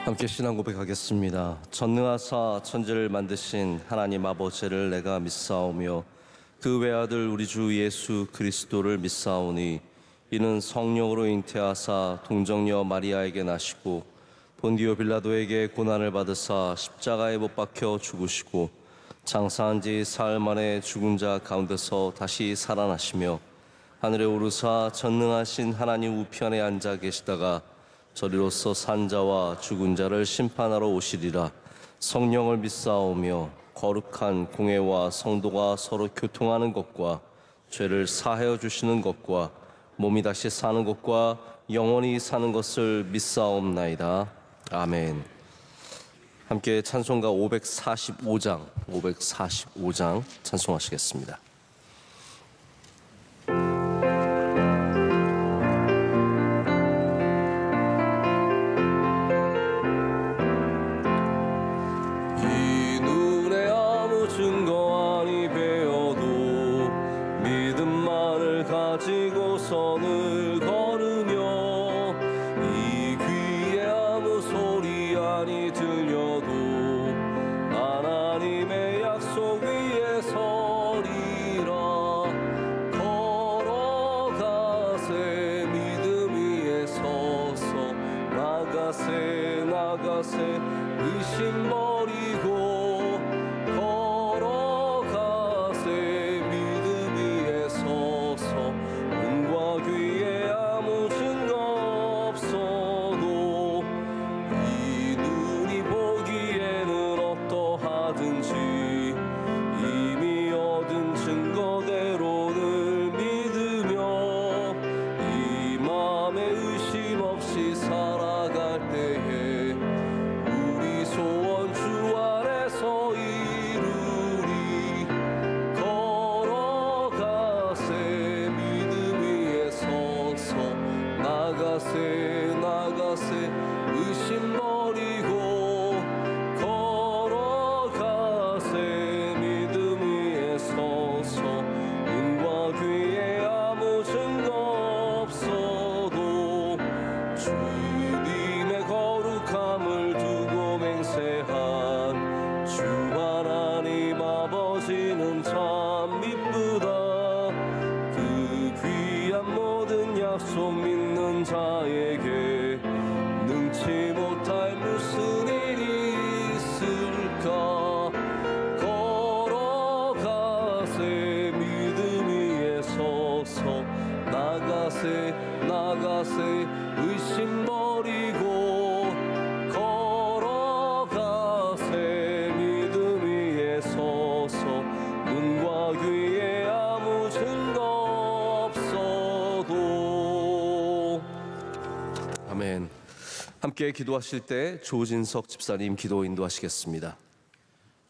함께 신앙 고백하겠습니다. 전능하사 천지를 만드신 하나님 아버지를 내가 믿사오며 그 외아들 우리 주 예수 그리스도를 믿사오니 이는 성령으로 잉태하사 동정녀 마리아에게 나시고 본디오 빌라도에게 고난을 받으사 십자가에 못 박혀 죽으시고 장사한 지 사흘 만에 죽은 자 가운데서 다시 살아나시며 하늘에 오르사 전능하신 하나님 우편에 앉아 계시다가 저리로서 산 자와 죽은 자를 심판하러 오시리라. 성령을 믿사오며 거룩한 공회와 성도가 서로 교통하는 것과 죄를 사하여 주시는 것과 몸이 다시 사는 것과 영원히 사는 것을 믿사옵나이다. 아멘. 함께 찬송가 545장 찬송하시겠습니다. 선을 걸으며 이 귀에 아무 소리 아니 들려도 하나님의 약속 위에 서리라. 걸어가세 믿음 위에 서서 나가세 의심 버리고 걸어가세 믿음 위에 서서 귀에 아무 증거 없어도 이 눈이 보기에는 어떠하든지 이미 얻은 증거대로를 믿으며 이 마음에 의심 없이 살아갈 때에 우리 소원 주 안에서 이루리. 걸어가세 나가세 의심 버리고 걸어가세 믿음 위에 서서 눈과 귀에 아무 증거 없어도 주님의 거룩함을 두고 맹세한 주 하나님 아버지는 참 미쁘다. 그 귀한 모든 약속 믿는 자에게 능치 못할 무슨 일이 있을까. 걸어가세 믿음 위에 서서 나가세 의심 버리고 걸어가세 믿음 위에 서서 눈과 귀에 아무 증거 없어도. 아멘. 함께 기도하실 때 조진석 집사님 기도 인도하시겠습니다.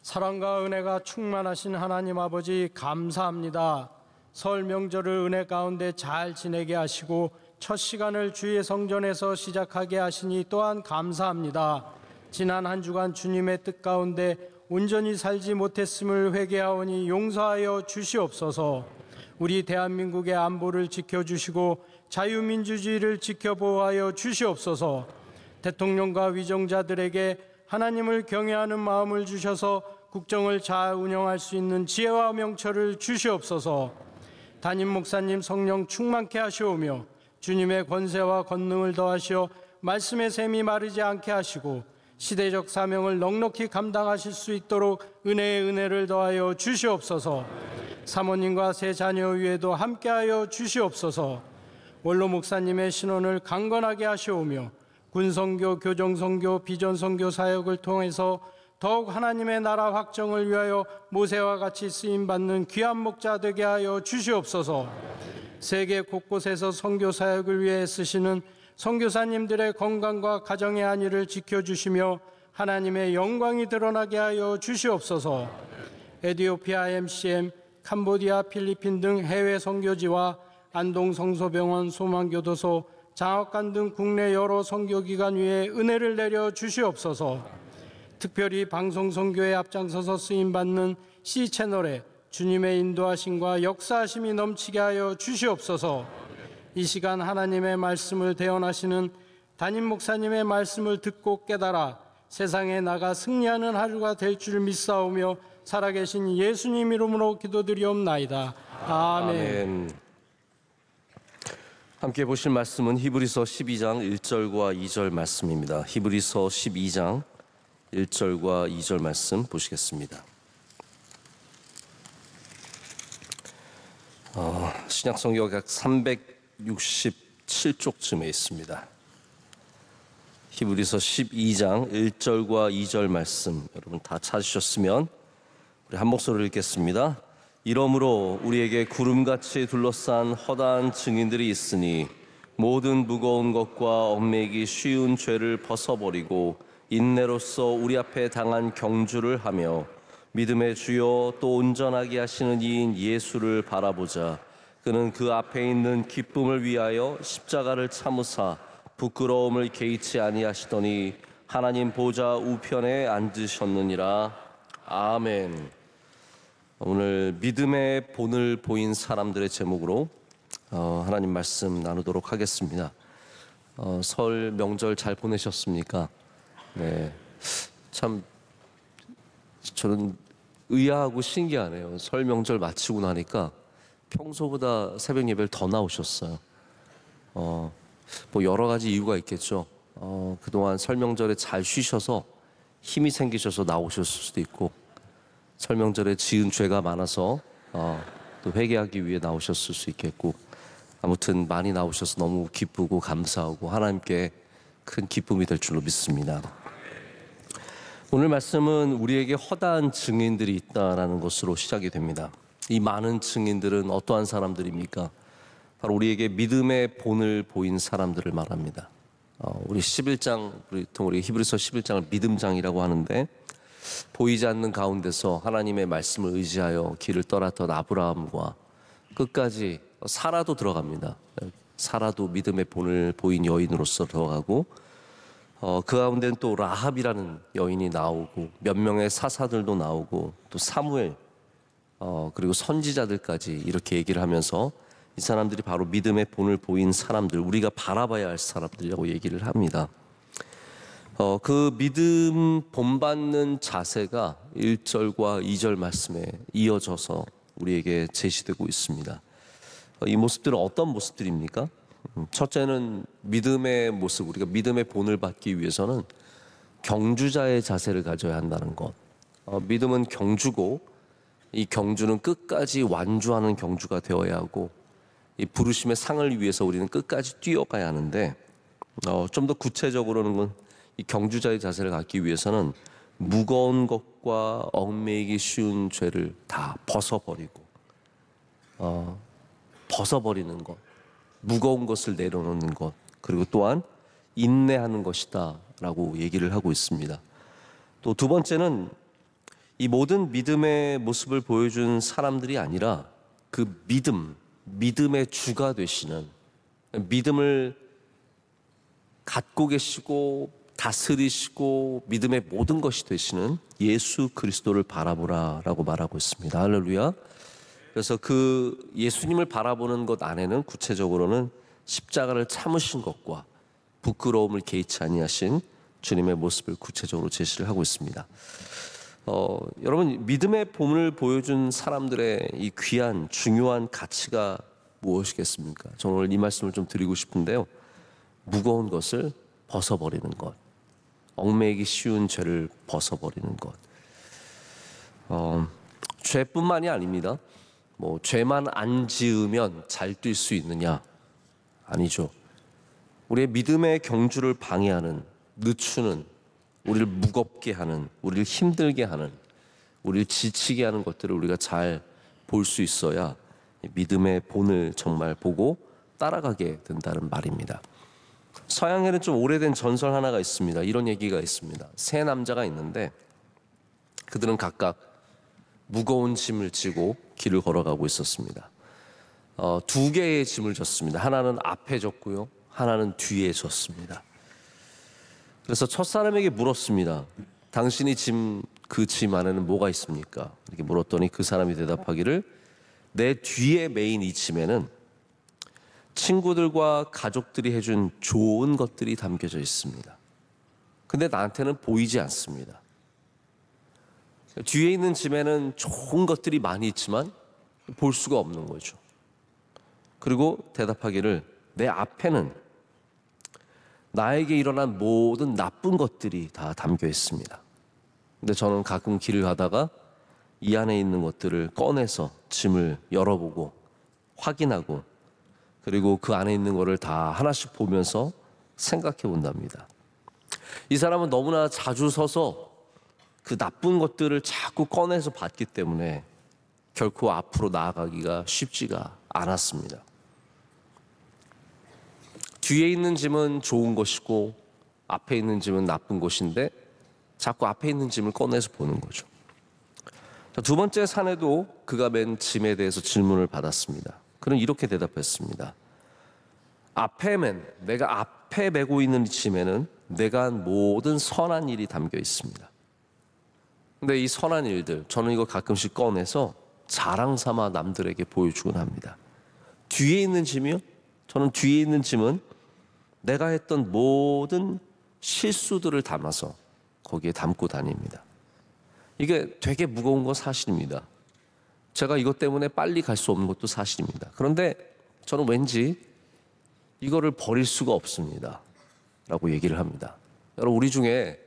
사랑과 은혜가 충만하신 하나님 아버지 감사합니다. 설 명절을 은혜 가운데 잘 지내게 하시고 첫 시간을 주의 성전에서 시작하게 하시니 또한 감사합니다. 지난 한 주간 주님의 뜻 가운데 온전히 살지 못했음을 회개하오니 용서하여 주시옵소서. 우리 대한민국의 안보를 지켜주시고 자유민주주의를 지켜보호하여 주시옵소서. 대통령과 위정자들에게 하나님을 경외하는 마음을 주셔서 국정을 잘 운영할 수 있는 지혜와 명철을 주시옵소서. 담임 목사님 성령 충만케 하시오며 주님의 권세와 권능을 더하시어 말씀의 샘이 마르지 않게 하시고 시대적 사명을 넉넉히 감당하실 수 있도록 은혜의 은혜를 더하여 주시옵소서. 사모님과 세 자녀 위에도 함께하여 주시옵소서. 원로 목사님의 신원을 강건하게 하시오며 군선교, 교정선교, 비전선교 사역을 통해서 더욱 하나님의 나라 확정을 위하여 모세와 같이 쓰임받는 귀한 목자 되게 하여 주시옵소서. 세계 곳곳에서 선교 사역을 위해 쓰시는 선교사님들의 건강과 가정의 안위를 지켜주시며 하나님의 영광이 드러나게 하여 주시옵소서. 에티오피아 MCM, 캄보디아, 필리핀 등 해외 선교지와 안동 성소병원, 소망교도소, 장학관 등 국내 여러 선교기관 위에 은혜를 내려 주시옵소서. 특별히 방송 선교에 앞장서서 쓰임받는 C채널에 주님의 인도하심과 역사하심이 넘치게 하여 주시옵소서. 이 시간 하나님의 말씀을 대언하시는 담임 목사님의 말씀을 듣고 깨달아 세상에 나가 승리하는 하루가 될 줄 믿사오며 살아계신 예수님 이름으로 기도드리옵나이다. 아멘. 아멘. 함께 보실 말씀은 히브리서 12장 1절과 2절 말씀입니다. 히브리서 12장 1절과 2절 말씀 보시겠습니다. 신약성경 약 367쪽쯤에 있습니다. 히브리서 12장 1절과 2절 말씀 여러분 다 찾으셨으면 우리 한 목소리를 읽겠습니다. 이러므로 우리에게 구름같이 둘러싼 허다한 증인들이 있으니 모든 무거운 것과 얽매이기 쉬운 죄를 벗어버리고 인내로써 우리 앞에 당한 경주를 하며 믿음의 주요 또 온전하게 하시는 이인 예수를 바라보자. 그는 그 앞에 있는 기쁨을 위하여 십자가를 참으사 부끄러움을 개의치 아니하시더니 하나님 보좌 우편에 앉으셨느니라. 아멘. 오늘 믿음의 본을 보인 사람들의 제목으로 하나님 말씀 나누도록 하겠습니다. 설 명절 잘 보내셨습니까? 네, 참 저는 의아하고 신기하네요. 설 명절 마치고 나니까 평소보다 새벽 예배를 더 나오셨어요. 뭐 여러 가지 이유가 있겠죠. 그동안 설 명절에 잘 쉬셔서 힘이 생기셔서 나오셨을 수도 있고, 설 명절에 지은 죄가 많아서 또 회개하기 위해 나오셨을 수 있겠고, 아무튼 많이 나오셔서 너무 기쁘고 감사하고 하나님께 큰 기쁨이 될 줄로 믿습니다. 오늘 말씀은 우리에게 허다한 증인들이 있다라는 것으로 시작이 됩니다. 이 많은 증인들은 어떠한 사람들입니까? 바로 우리에게 믿음의 본을 보인 사람들을 말합니다. 우리 11장, 우리 히브리서 11장을 믿음장이라고 하는데, 보이지 않는 가운데서 하나님의 말씀을 의지하여 길을 떠났던 아브라함과 끝까지 사라도 들어갑니다. 사라도 믿음의 본을 보인 여인으로서 들어가고, 그 가운데는 또 라합이라는 여인이 나오고 몇 명의 사사들도 나오고 또 사무엘 그리고 선지자들까지 이렇게 얘기를 하면서 이 사람들이 바로 믿음의 본을 보인 사람들, 우리가 바라봐야 할 사람들이라고 얘기를 합니다. 그 믿음 본받는 자세가 1절과 2절 말씀에 이어져서 우리에게 제시되고 있습니다. 이 모습들은 어떤 모습들입니까? 첫째는 믿음의 모습, 우리가 믿음의 본을 받기 위해서는 경주자의 자세를 가져야 한다는 것. 믿음은 경주고 이 경주는 끝까지 완주하는 경주가 되어야 하고, 이 부르심의 상을 위해서 우리는 끝까지 뛰어가야 하는데, 좀 더 구체적으로는 이 경주자의 자세를 갖기 위해서는 무거운 것과 얽매이기 쉬운 죄를 다 벗어버리고, 벗어버리는 것, 무거운 것을 내려놓는 것, 그리고 또한 인내하는 것이다 라고 얘기를 하고 있습니다. 또 두 번째는 이 모든 믿음의 모습을 보여준 사람들이 아니라 그 믿음의 주가 되시는, 믿음을 갖고 계시고 다스리시고 믿음의 모든 것이 되시는 예수 그리스도를 바라보라라고 말하고 있습니다. 할렐루야. 그래서 그 예수님을 바라보는 것 안에는 구체적으로는 십자가를 참으신 것과 부끄러움을 개의치 아니하신 주님의 모습을 구체적으로 제시를 하고 있습니다. 여러분, 믿음의 본을 보여준 사람들의 이 귀한 중요한 가치가 무엇이겠습니까? 저는 오늘 이 말씀을 좀 드리고 싶은데요. 무거운 것을 벗어버리는 것, 얽매이기 쉬운 죄를 벗어버리는 것. 죄뿐만이 아닙니다. 죄만 안 지으면 잘 뛸 수 있느냐? 아니죠. 우리의 믿음의 경주를 방해하는, 늦추는, 우리를 무겁게 하는, 우리를 힘들게 하는, 우리를 지치게 하는 것들을 우리가 잘 볼 수 있어야 믿음의 본을 정말 보고 따라가게 된다는 말입니다. 서양에는 좀 오래된 전설 하나가 있습니다. 이런 얘기가 있습니다. 세 남자가 있는데 그들은 각각 무거운 짐을 지고 길을 걸어가고 있었습니다. 두 개의 짐을 졌습니다. 하나는 앞에 졌고요, 하나는 뒤에 졌습니다. 그래서 첫사람에게 물었습니다. 당신이 그 짐 안에는 뭐가 있습니까? 이렇게 물었더니 그 사람이 대답하기를, 내 뒤에 메인 이 짐에는 친구들과 가족들이 해준 좋은 것들이 담겨져 있습니다. 근데 나한테는 보이지 않습니다. 뒤에 있는 짐에는 좋은 것들이 많이 있지만 볼 수가 없는 거죠. 그리고 대답하기를 내 앞에는 나에게 일어난 모든 나쁜 것들이 다 담겨 있습니다. 근데 저는 가끔 길을 가다가 이 안에 있는 것들을 꺼내서 짐을 열어보고 확인하고 그리고 그 안에 있는 것을 다 하나씩 보면서 생각해 본답니다. 이 사람은 너무나 자주 서서 그 나쁜 것들을 자꾸 꺼내서 봤기 때문에 결코 앞으로 나아가기가 쉽지가 않았습니다. 뒤에 있는 짐은 좋은 것이고 앞에 있는 짐은 나쁜 것인데 자꾸 앞에 있는 짐을 꺼내서 보는 거죠. 두 번째 사내도 그가 맨 짐에 대해서 질문을 받았습니다. 그는 이렇게 대답했습니다. 내가 앞에 메고 있는 짐에는 내가 한 모든 선한 일이 담겨 있습니다. 근데 이 선한 일들, 저는 이거 가끔씩 꺼내서 자랑 삼아 남들에게 보여주곤 합니다. 뒤에 있는 짐이요? 저는 뒤에 있는 짐은 내가 했던 모든 실수들을 담아서 거기에 담고 다닙니다. 이게 되게 무거운 건 사실입니다. 제가 이것 때문에 빨리 갈 수 없는 것도 사실입니다. 그런데 저는 왠지 이거를 버릴 수가 없습니다. 라고 얘기를 합니다. 여러분, 우리 중에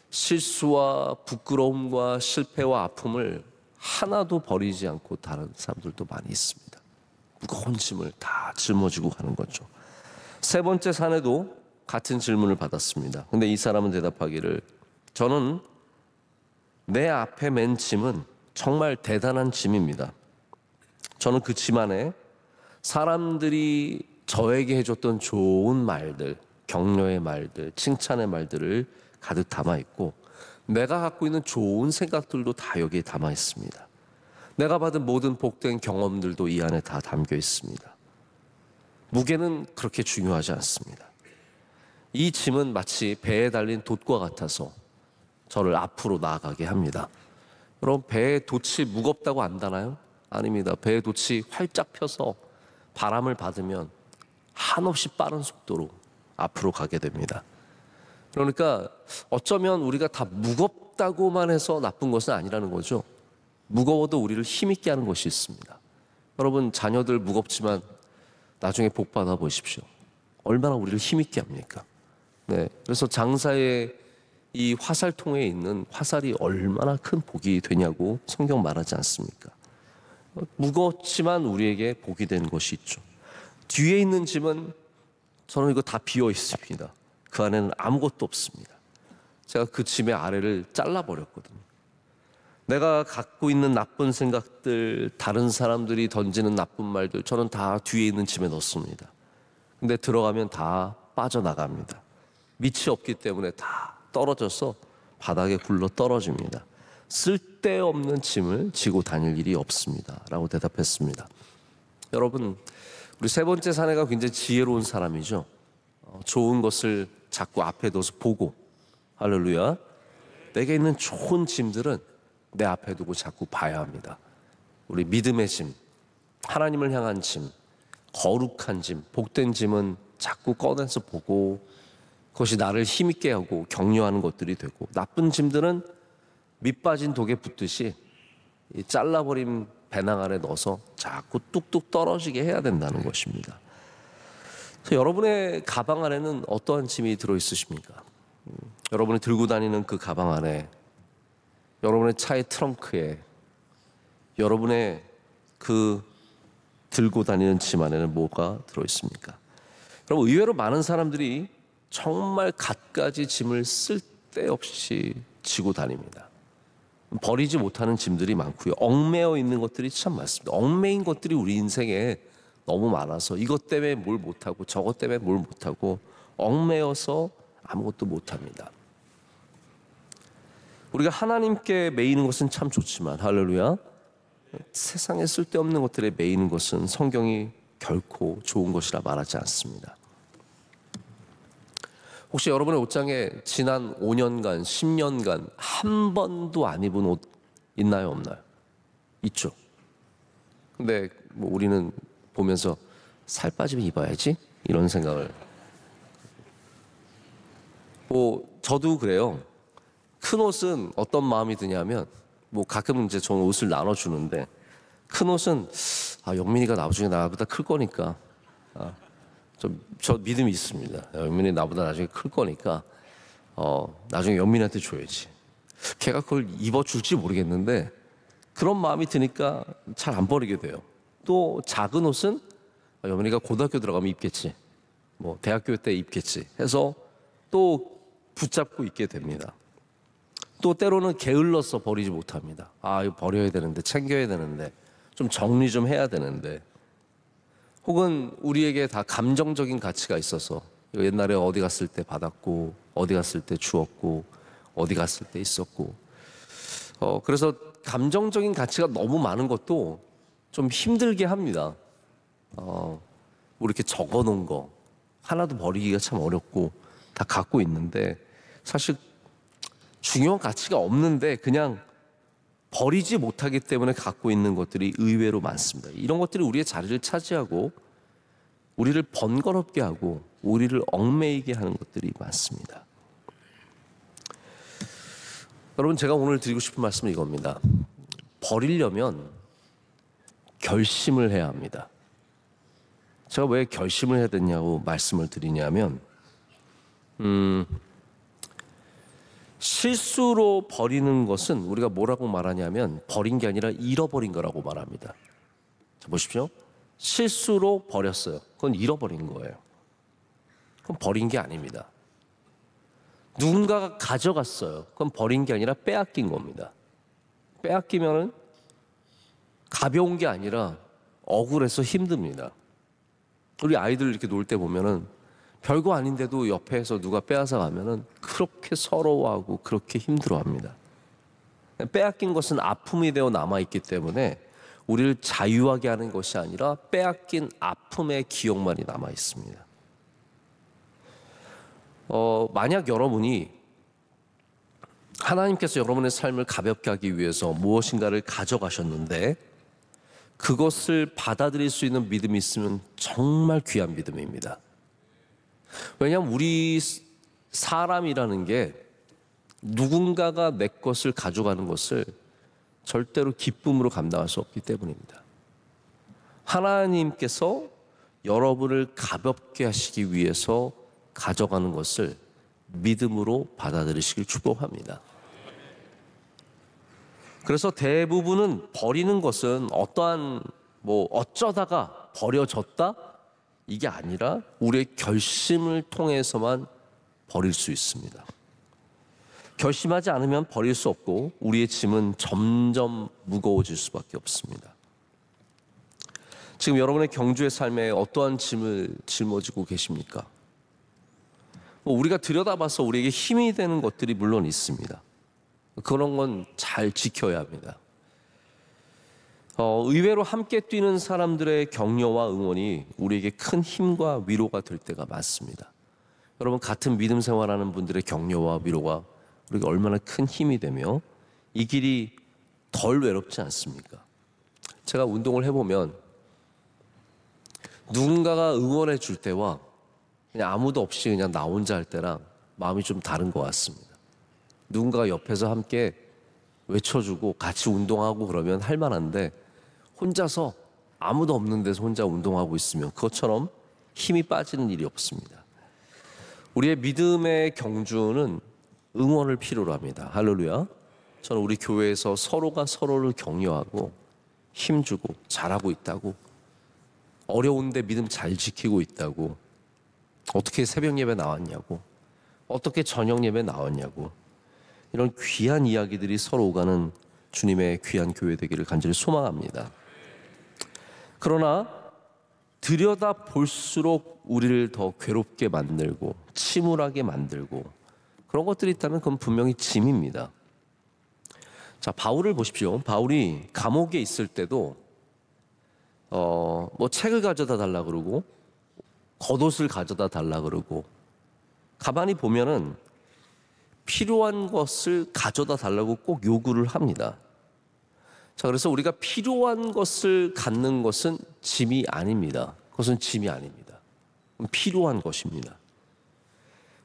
실수와 부끄러움과 실패와 아픔을 하나도 버리지 않고 다른 사람들도 많이 있습니다. 무거운 짐을 다 짊어지고 가는 거죠. 세 번째 사내도 같은 질문을 받았습니다. 근데 이 사람은 대답하기를 저는 내 앞에 맨 짐은 정말 대단한 짐입니다. 저는 그 짐 안에 사람들이 저에게 해줬던 좋은 말들, 격려의 말들, 칭찬의 말들을 가득 담아 있고 내가 갖고 있는 좋은 생각들도 다 여기에 담아 있습니다. 내가 받은 모든 복된 경험들도 이 안에 다 담겨 있습니다. 무게는 그렇게 중요하지 않습니다. 이 짐은 마치 배에 달린 돛과 같아서 저를 앞으로 나아가게 합니다. 여러분, 배의 돛이 무겁다고 안다나요? 아닙니다. 배의 돛이 활짝 펴서 바람을 받으면 한없이 빠른 속도로 앞으로 가게 됩니다. 그러니까 어쩌면 우리가 다 무겁다고만 해서 나쁜 것은 아니라는 거죠. 무거워도 우리를 힘있게 하는 것이 있습니다. 여러분, 자녀들 무겁지만 나중에 복 받아 보십시오. 얼마나 우리를 힘있게 합니까? 네, 그래서 장사의 이 화살통에 있는 화살이 얼마나 큰 복이 되냐고 성경 말하지 않습니까? 무겁지만 우리에게 복이 되는 것이 있죠. 뒤에 있는 짐은 저는 이거 다 비어 있습니다. 그 안에는 아무것도 없습니다. 제가 그 짐의 아래를 잘라버렸거든요. 내가 갖고 있는 나쁜 생각들, 다른 사람들이 던지는 나쁜 말들, 저는 다 뒤에 있는 짐에 넣습니다. 근데 들어가면 다 빠져나갑니다. 밑이 없기 때문에 다 떨어져서 바닥에 굴러 떨어집니다. 쓸데없는 짐을 지고 다닐 일이 없습니다. 라고 대답했습니다. 여러분, 우리 세 번째 사내가 굉장히 지혜로운 사람이죠. 좋은 것을 자꾸 앞에 둬서 보고, 할렐루야, 내게 있는 좋은 짐들은 내 앞에 두고 자꾸 봐야 합니다. 우리 믿음의 짐, 하나님을 향한 짐, 거룩한 짐, 복된 짐은 자꾸 꺼내서 보고 그것이 나를 힘있게 하고 격려하는 것들이 되고, 나쁜 짐들은 밑빠진 독에 붙듯이 이 잘라버린 배낭 안에 넣어서 자꾸 뚝뚝 떨어지게 해야 된다는 것입니다. 그래서 여러분의 가방 안에는 어떠한 짐이 들어있으십니까? 여러분이 들고 다니는 그 가방 안에, 여러분의 차의 트렁크에, 여러분의 그 들고 다니는 짐 안에는 뭐가 들어있습니까? 여러분, 의외로 많은 사람들이 정말 갖가지 짐을 쓸데없이 지고 다닙니다. 버리지 못하는 짐들이 많고요. 얽매여 있는 것들이 참 많습니다. 얽매인 것들이 우리 인생에 너무 많아서 이것 때문에 뭘 못하고 저것 때문에 뭘 못하고 얽매여서 아무것도 못합니다. 우리가 하나님께 매이는 것은 참 좋지만, 할렐루야, 세상에 쓸데없는 것들에 매이는 것은 성경이 결코 좋은 것이라 말하지 않습니다. 혹시 여러분의 옷장에 지난 5년간, 10년간 한 번도 안 입은 옷 있나요, 없나요? 있죠. 근데 뭐 우리는 보면서 살 빠지면 입어야지 이런 생각을. 저도 그래요. 큰 옷은 어떤 마음이 드냐면 가끔 이제 저는 옷을 나눠주는데 큰 옷은 영민이가 나중에 나보다 클 거니까 저 믿음이 있습니다. 영민이 나보다 나중에 클 거니까 나중에 영민이한테 줘야지. 걔가 그걸 입어줄지 모르겠는데 그런 마음이 드니까 잘 안 버리게 돼요. 또 작은 옷은 영민이가 고등학교 들어가면 입겠지, 대학교 때 입겠지 해서 또 붙잡고 입게 됩니다. 또 때로는 게을러서 버리지 못합니다. 이거 버려야 되는데, 챙겨야 되는데, 좀 정리 좀 해야 되는데, 혹은 우리에게 다 감정적인 가치가 있어서 이거 옛날에 어디 갔을 때 받았고, 어디 갔을 때 주었고, 어디 갔을 때 있었고, 그래서 감정적인 가치가 너무 많은 것도 좀 힘들게 합니다. 우리 이렇게 적어놓은 거 하나도 버리기가 참 어렵고 다 갖고 있는데 사실 중요한 가치가 없는데 그냥 버리지 못하기 때문에 갖고 있는 것들이 의외로 많습니다. 이런 것들이 우리의 자리를 차지하고 우리를 번거롭게 하고 우리를 얽매이게 하는 것들이 많습니다. 여러분, 제가 오늘 드리고 싶은 말씀은 이겁니다. 버리려면 결심을 해야 합니다. 제가 왜 결심을 해야 되냐고 말씀을 드리냐면 실수로 버리는 것은 우리가 뭐라고 말하냐면 버린 게 아니라 잃어버린 거라고 말합니다. 자, 보십시오. 실수로 버렸어요. 그건 잃어버린 거예요. 그건 버린 게 아닙니다. 누군가가 가져갔어요. 그건 버린 게 아니라 빼앗긴 겁니다. 빼앗기면은 가벼운 게 아니라 억울해서 힘듭니다. 우리 아이들 이렇게 놀 때 보면은 별거 아닌데도 옆에서 누가 빼앗아 가면은 그렇게 서러워하고 그렇게 힘들어합니다. 빼앗긴 것은 아픔이 되어 남아있기 때문에 우리를 자유하게 하는 것이 아니라 빼앗긴 아픔의 기억만이 남아있습니다. 만약 여러분이 하나님께서 여러분의 삶을 가볍게 하기 위해서 무엇인가를 가져가셨는데 그것을 받아들일 수 있는 믿음이 있으면 정말 귀한 믿음입니다. 왜냐하면 우리 사람이라는 게 누군가가 내 것을 가져가는 것을 절대로 기쁨으로 감당할 수 없기 때문입니다. 하나님께서 여러분을 가볍게 하시기 위해서 가져가는 것을 믿음으로 받아들이시길 축복합니다. 그래서 대부분은 버리는 것은 어떠한 어쩌다가 버려졌다 이게 아니라 우리의 결심을 통해서만 버릴 수 있습니다. 결심하지 않으면 버릴 수 없고 우리의 짐은 점점 무거워질 수밖에 없습니다. 지금 여러분의 경주의 삶에 어떠한 짐을 짊어지고 계십니까? 우리가 들여다봐서 우리에게 힘이 되는 것들이 물론 있습니다. 그런 건 잘 지켜야 합니다. 의외로 함께 뛰는 사람들의 격려와 응원이 우리에게 큰 힘과 위로가 될 때가 많습니다. 여러분, 같은 믿음 생활하는 분들의 격려와 위로가 우리에게 얼마나 큰 힘이 되며 이 길이 덜 외롭지 않습니까? 제가 운동을 해보면 누군가가 응원해 줄 때와 그냥 아무도 없이 그냥 나 혼자 할 때랑 마음이 좀 다른 것 같습니다. 누군가가 옆에서 함께 외쳐주고 같이 운동하고 그러면 할 만한데 혼자서 아무도 없는 데서 혼자 운동하고 있으면 그것처럼 힘이 빠지는 일이 없습니다. 우리의 믿음의 경주는 응원을 필요로 합니다. 할렐루야. 저는 우리 교회에서 서로가 서로를 격려하고 힘주고 잘하고 있다고, 어려운데 믿음 잘 지키고 있다고, 어떻게 새벽 예배 나왔냐고, 어떻게 저녁 예배 나왔냐고, 이런 귀한 이야기들이 서로 오가는 주님의 귀한 교회 되기를 간절히 소망합니다. 그러나 들여다 볼수록 우리를 더 괴롭게 만들고 침울하게 만들고 그런 것들이 있다면 그건 분명히 짐입니다. 자, 바울을 보십시오. 바울이 감옥에 있을 때도 책을 가져다 달라 그러고 겉옷을 가져다 달라 그러고, 가만히 보면은 필요한 것을 가져다 달라고 꼭 요구를 합니다. 자, 그래서 우리가 필요한 것을 갖는 것은 짐이 아닙니다. 그건 그것은 짐이 아닙니다. 필요한 것입니다.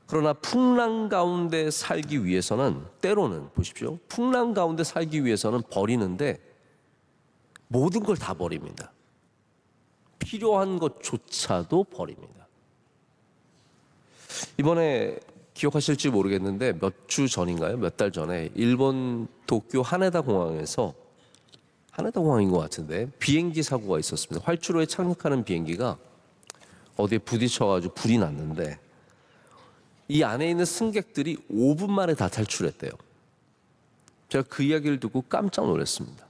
그러나 풍랑 가운데 살기 위해서는 때로는 보십시오. 풍랑 가운데 살기 위해서는 버리는데 모든 걸 다 버립니다. 필요한 것조차도 버립니다. 이번에 기억하실지 모르겠는데 몇 주 전인가요? 몇 달 전에 일본 도쿄 하네다 공항에서 하네다 공항인 것 같은데 비행기 사고가 있었습니다. 활주로에 착륙하는 비행기가 어디에 부딪혀가지고 불이 났는데 이 안에 있는 승객들이 5분 만에 다 탈출했대요. 제가 그 이야기를 듣고 깜짝 놀랐습니다.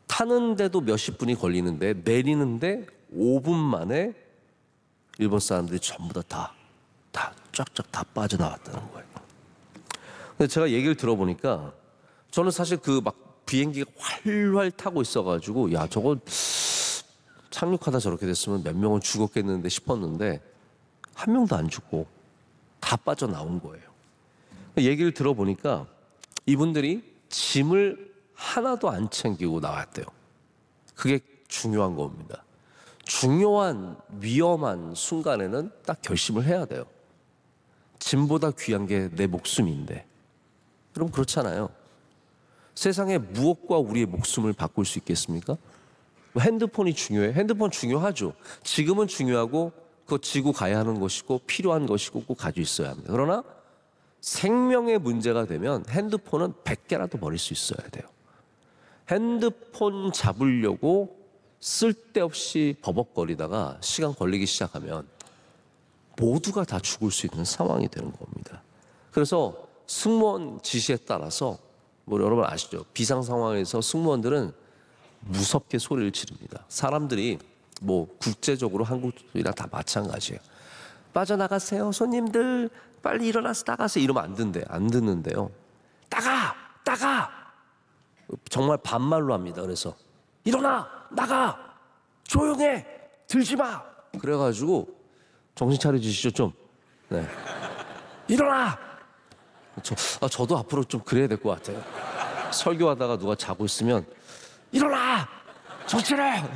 타는데도 몇십 분이 걸리는데 내리는데 5분 만에 일본 사람들이 전부 다 쫙쫙 다 빠져나왔다는 거예요. 근데 제가 얘기를 들어보니까 저는 사실 그 막 비행기가 활활 타고 있어가지고 야 저거 착륙하다 저렇게 됐으면 몇 명은 죽었겠는데 싶었는데 한 명도 안 죽고 다 빠져나온 거예요. 얘기를 들어보니까 이분들이 짐을 하나도 안 챙기고 나왔대요. 그게 중요한 겁니다. 중요한 위험한 순간에는 딱 결심을 해야 돼요. 짐보다 귀한 게 내 목숨인데. 여러분 그렇잖아요. 세상에 무엇과 우리의 목숨을 바꿀 수 있겠습니까? 핸드폰이 중요해? 핸드폰 중요하죠. 지금은 중요하고 그거 지고 가야 하는 것이고 필요한 것이고 꼭 가지고 있어야 합니다. 그러나 생명의 문제가 되면 핸드폰은 100개라도 버릴 수 있어야 돼요. 핸드폰 잡으려고 쓸데없이 버벅거리다가 시간 걸리기 시작하면 모두가 다 죽을 수 있는 상황이 되는 겁니다. 그래서 승무원 지시에 따라서 뭐 여러분 아시죠? 비상 상황에서 승무원들은 무섭게 소리를 지릅니다. 사람들이 뭐 국제적으로 한국이랑 다 마찬가지예요. 빠져나가세요, 손님들. 빨리 일어나서 나가세요. 이러면 안 듣는데요. 나가! 정말 반말로 합니다. 그래서 일어나, 나가, 조용해, 들지 마. 그래가지고 정신 차려주시죠 좀. 네. 일어나. 저도 앞으로 좀 그래야 될 것 같아요. 설교하다가 누가 자고 있으면 일어나, 정신 차려.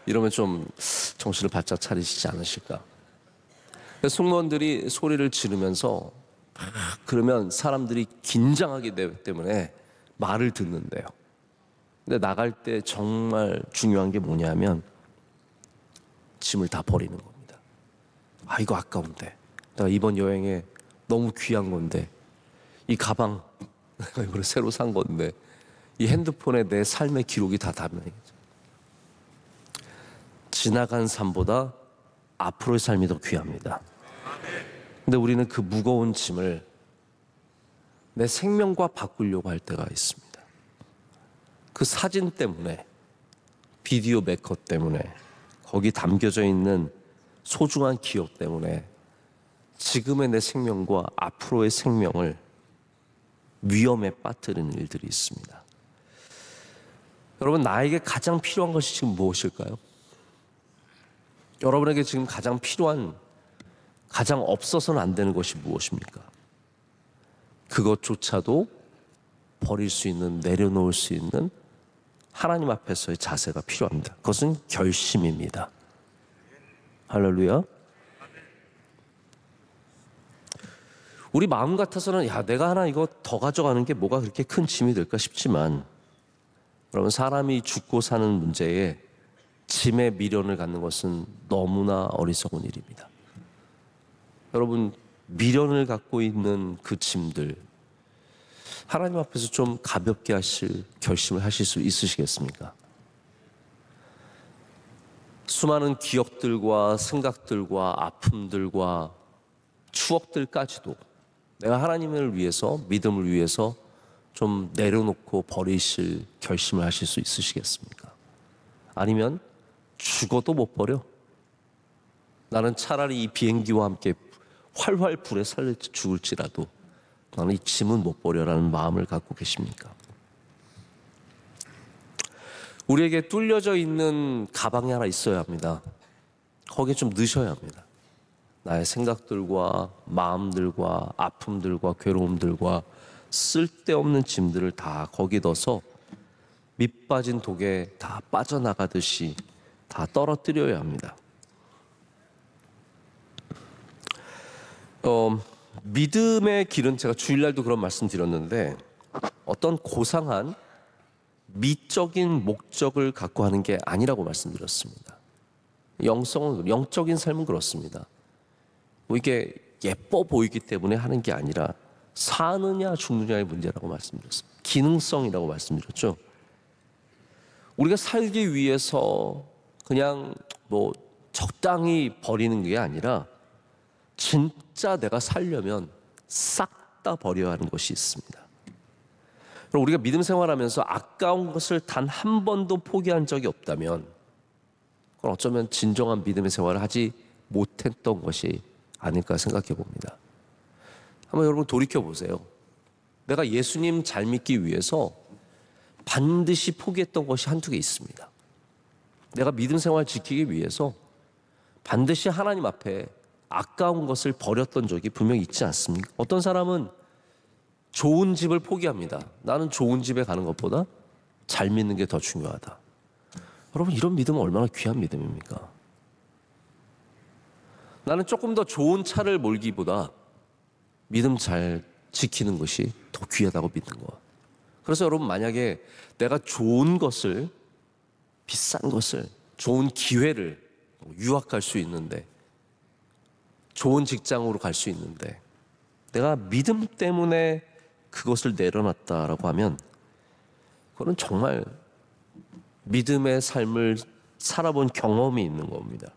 이러면 좀 정신을 바짝 차리시지 않으실까. 승무원들이 소리를 지르면서 그러면 사람들이 긴장하기 때문에 말을 듣는데요. 근데 나갈 때 정말 중요한 게 뭐냐면 짐을 다 버리는 겁니다. 아 이거 아까운데 내가 이번 여행에 너무 귀한 건데 이 가방 내가 이걸 새로 산 건데 이 핸드폰에 내 삶의 기록이 다 담겨 있죠. 지나간 삶보다 앞으로의 삶이 더 귀합니다. 근데 우리는 그 무거운 짐을 내 생명과 바꾸려고 할 때가 있습니다. 그 사진 때문에, 비디오 메커 때문에, 거기 담겨져 있는 소중한 기억 때문에 지금의 내 생명과 앞으로의 생명을 위험에 빠뜨리는 일들이 있습니다. 여러분, 나에게 가장 필요한 것이 지금 무엇일까요? 여러분에게 지금 가장 필요한, 가장 없어서는 안 되는 것이 무엇입니까? 그것조차도 버릴 수 있는, 내려놓을 수 있는 하나님 앞에서의 자세가 필요합니다. 그것은 결심입니다. 할렐루야. 우리 마음 같아서는 야 내가 하나 이거 더 가져가는 게 뭐가 그렇게 큰 짐이 될까 싶지만 여러분 사람이 죽고 사는 문제에 짐의 미련을 갖는 것은 너무나 어리석은 일입니다. 여러분 미련을 갖고 있는 그 짐들 하나님 앞에서 좀 가볍게 하실 결심을 하실 수 있으시겠습니까? 수많은 기억들과 생각들과 아픔들과 추억들까지도 내가 하나님을 위해서 믿음을 위해서 좀 내려놓고 버리실 결심을 하실 수 있으시겠습니까? 아니면 죽어도 못 버려? 나는 차라리 이 비행기와 함께 활활 불에 죽을지라도 나는 이 짐은 못 버려라는 마음을 갖고 계십니까? 우리에게 뚫려져 있는 가방이 하나 있어야 합니다. 거기에 좀 넣으셔야 합니다. 나의 생각들과 마음들과 아픔들과 괴로움들과 쓸데없는 짐들을 다 거기 넣어서 밑 빠진 독에 다 빠져나가듯이 다 떨어뜨려야 합니다. 믿음의 길은 제가 주일날도 그런 말씀 드렸는데 어떤 고상한 미적인 목적을 갖고 하는 게 아니라고 말씀드렸습니다. 영적인 삶은 그렇습니다. 뭐 이게 예뻐 보이기 때문에 하는 게 아니라 사느냐 죽느냐의 문제라고 말씀드렸습니다. 기능성이라고 말씀드렸죠. 우리가 살기 위해서 그냥 뭐 적당히 버리는 게 아니라 진짜 내가 살려면 싹 다 버려야 하는 것이 있습니다. 그럼 우리가 믿음 생활하면서 아까운 것을 단 한 번도 포기한 적이 없다면 그건 어쩌면 진정한 믿음의 생활을 하지 못했던 것이 아닐까 생각해 봅니다. 한번 여러분 돌이켜 보세요. 내가 예수님 잘 믿기 위해서 반드시 포기했던 것이 한두 개 있습니다. 내가 믿음 생활 지키기 위해서 반드시 하나님 앞에 아까운 것을 버렸던 적이 분명히 있지 않습니까? 어떤 사람은 좋은 집을 포기합니다. 나는 좋은 집에 가는 것보다 잘 믿는 게 더 중요하다. 여러분, 이런 믿음은 얼마나 귀한 믿음입니까? 나는 조금 더 좋은 차를 몰기보다 믿음 잘 지키는 것이 더 귀하다고 믿는 거야. 그래서 여러분, 만약에 내가 좋은 것을, 비싼 것을, 좋은 기회를, 유학 갈 수 있는데, 좋은 직장으로 갈 수 있는데 내가 믿음 때문에 그것을 내려놨다라고 하면 그거는 정말 믿음의 삶을 살아본 경험이 있는 겁니다.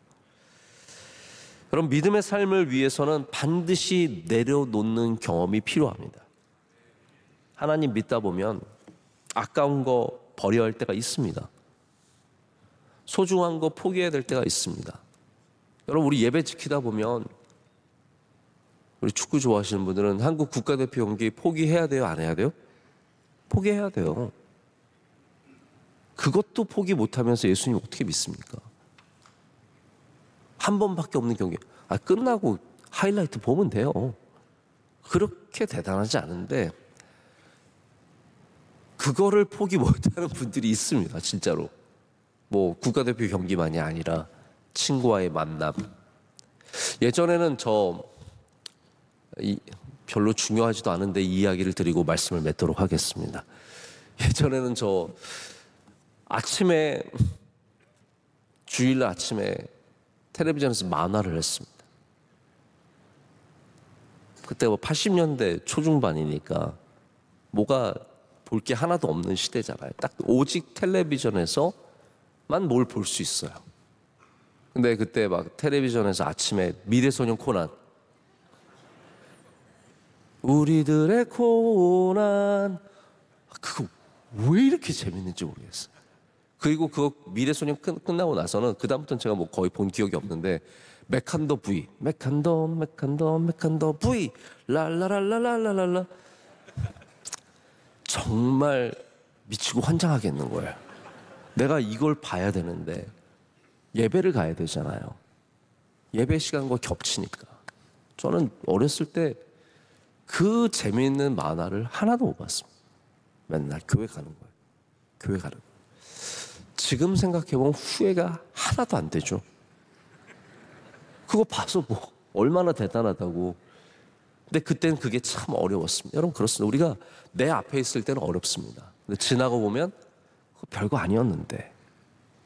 여러분, 믿음의 삶을 위해서는 반드시 내려놓는 경험이 필요합니다. 하나님 믿다 보면 아까운 거 버려야 할 때가 있습니다. 소중한 거 포기해야 될 때가 있습니다. 여러분, 우리 예배 지키다 보면 우리 축구 좋아하시는 분들은 한국 국가대표 경기 포기해야 돼요? 안 해야 돼요? 포기해야 돼요. 그것도 포기 못하면서 예수님 어떻게 믿습니까? 한 번밖에 없는 경기. 끝나고 하이라이트 보면 돼요. 그렇게 대단하지 않은데 그거를 포기 못하는 분들이 있습니다. 진짜로. 뭐 국가대표 경기만이 아니라 친구와의 만남. 예전에는 별로 중요하지도 않은데 이 이야기를 드리고 말씀을 맺도록 하겠습니다. 예전에는 아침에, 주일날 아침에 텔레비전에서 만화를 했습니다. 그때 80년대 초중반이니까 뭐가 볼 게 하나도 없는 시대잖아요. 딱 오직 텔레비전에서만 뭘 볼 수 있어요. 근데 그때 막 텔레비전에서 아침에 미래소년 코난, 우리들의 코난, 그거 왜 이렇게 재밌는지 모르겠어요. 그리고 그거 미래소년 끝나고 나서는 그 다음부터는 제가 뭐 거의 본 기억이 없는데 메칸더 V, 메칸더 V, 랄라랄라랄라랄라, 정말 미치고 환장하겠는 거예요. 내가 이걸 봐야 되는데 예배를 가야 되잖아요. 예배 시간과 겹치니까. 저는 어렸을 때 그 재미있는 만화를 하나도 못 봤습니다. 맨날 교회 가는 거예요. 교회 가는 거예요. 지금 생각해보면 후회가 하나도 안 되죠. 그거 봐서 뭐 얼마나 대단하다고. 근데 그때는 그게 참 어려웠습니다. 여러분, 그렇습니다. 우리가 내 앞에 있을 때는 어렵습니다. 근데 지나고 보면 그거 별거 아니었는데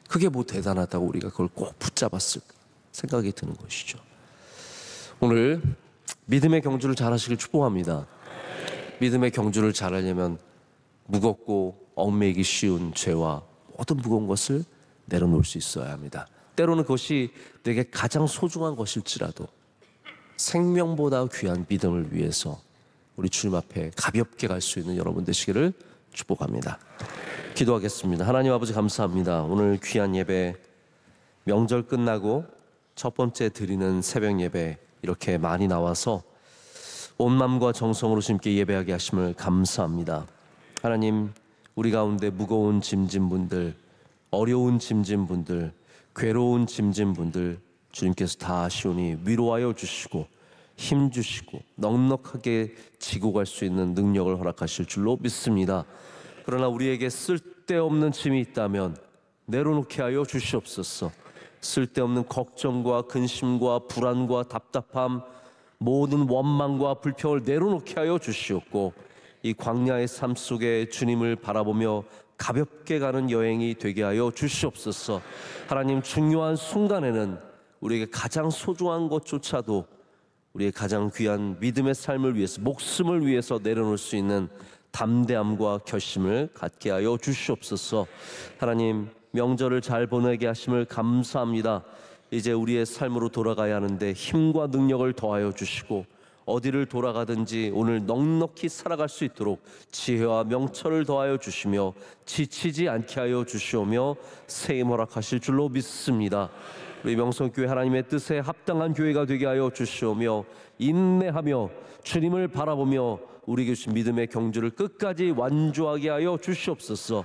그게 뭐 대단하다고 우리가 그걸 꼭 붙잡았을까 생각이 드는 것이죠. 오늘 믿음의 경주를 잘하시길 축복합니다. 믿음의 경주를 잘하려면 무겁고 얽매이기 쉬운 죄와 모든 무거운 것을 내려놓을 수 있어야 합니다. 때로는 그것이 내게 가장 소중한 것일지라도 생명보다 귀한 믿음을 위해서 우리 주님 앞에 가볍게 갈 수 있는 여러분 되시기를 축복합니다. 기도하겠습니다. 하나님 아버지, 감사합니다. 오늘 귀한 예배, 명절 끝나고 첫 번째 드리는 새벽 예배 이렇게 많이 나와서 온 마음과 정성으로 주님께 예배하게 하심을 감사합니다. 하나님, 우리 가운데 무거운 짐진 분들, 어려운 짐진 분들, 괴로운 짐진 분들 주님께서 다 아시오니 위로하여 주시고 힘 주시고 넉넉하게 지고 갈 수 있는 능력을 허락하실 줄로 믿습니다. 그러나 우리에게 쓸데없는 짐이 있다면 내려놓게 하여 주시옵소서. 쓸데없는 걱정과 근심과 불안과 답답함, 모든 원망과 불평을 내려놓게 하여 주시옵고, 이 광야의 삶 속에 주님을 바라보며 가볍게 가는 여행이 되게 하여 주시옵소서. 하나님, 중요한 순간에는 우리에게 가장 소중한 것조차도 우리의 가장 귀한 믿음의 삶을 위해서, 목숨을 위해서 내려놓을 수 있는 담대함과 결심을 갖게 하여 주시옵소서. 하나님, 명절을 잘 보내게 하심을 감사합니다. 이제 우리의 삶으로 돌아가야 하는데 힘과 능력을 더하여 주시고, 어디를 돌아가든지 오늘 넉넉히 살아갈 수 있도록 지혜와 명철을 더하여 주시며 지치지 않게 하여 주시오며 새임 허락하실 줄로 믿습니다. 우리 명성교회 하나님의 뜻에 합당한 교회가 되게 하여 주시오며, 인내하며 주님을 바라보며 우리에게 주신 믿음의 경주를 끝까지 완주하게 하여 주시옵소서.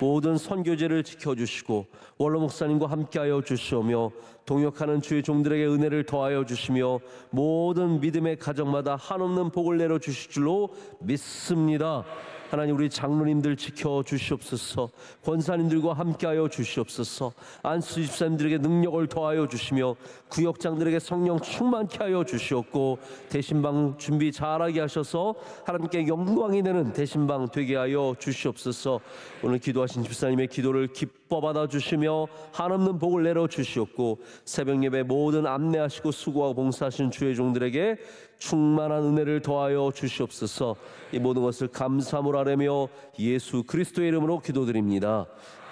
모든 선교제를 지켜주시고 원로 목사님과 함께하여 주시오며, 동역하는 주의 종들에게 은혜를 더하여 주시며 모든 믿음의 가정마다 한없는 복을 내려 주실 줄로 믿습니다. 하나님, 우리 장로님들 지켜주시옵소서. 권사님들과 함께하여 주시옵소서. 안수 집사님들에게 능력을 더하여 주시며 구역장들에게 성령 충만케 하여 주시옵고, 대신방 준비 잘하게 하셔서 하나님께 영광이 되는 대신방 되게 하여 주시옵소서. 오늘 기도하신 집사님의 기도를 기뻐 받아 주시며 한없는 복을 내려 주시옵고, 새벽 예배 모든 안내하시고 수고하고 봉사하신 주의 종들에게 충만한 은혜를 더하여 주시옵소서. 이 모든 것을 감사함으로 아뢰며 예수 그리스도의 이름으로 기도드립니다.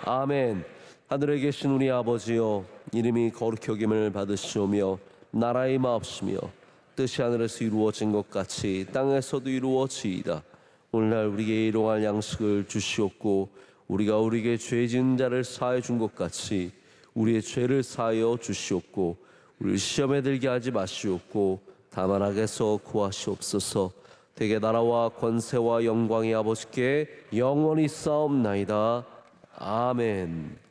아멘. 하늘에 계신 우리 아버지여, 이름이 거룩히 여김을 받으시오며 나라의 마옵시며 뜻이 하늘에서 이루어진 것 같이 땅에서도 이루어지이다. 오늘날 우리에게 일용할 양식을 주시옵고, 우리가 우리에게 죄 지은 자를 사하여 준 것 같이 우리의 죄를 사하여 주시옵고, 우리를 시험에 들게 하지 마시옵고 다만 악에서 구하시옵소서. 되게 나라와 권세와 영광이 아버지께 영원히 싸움나이다. 아멘.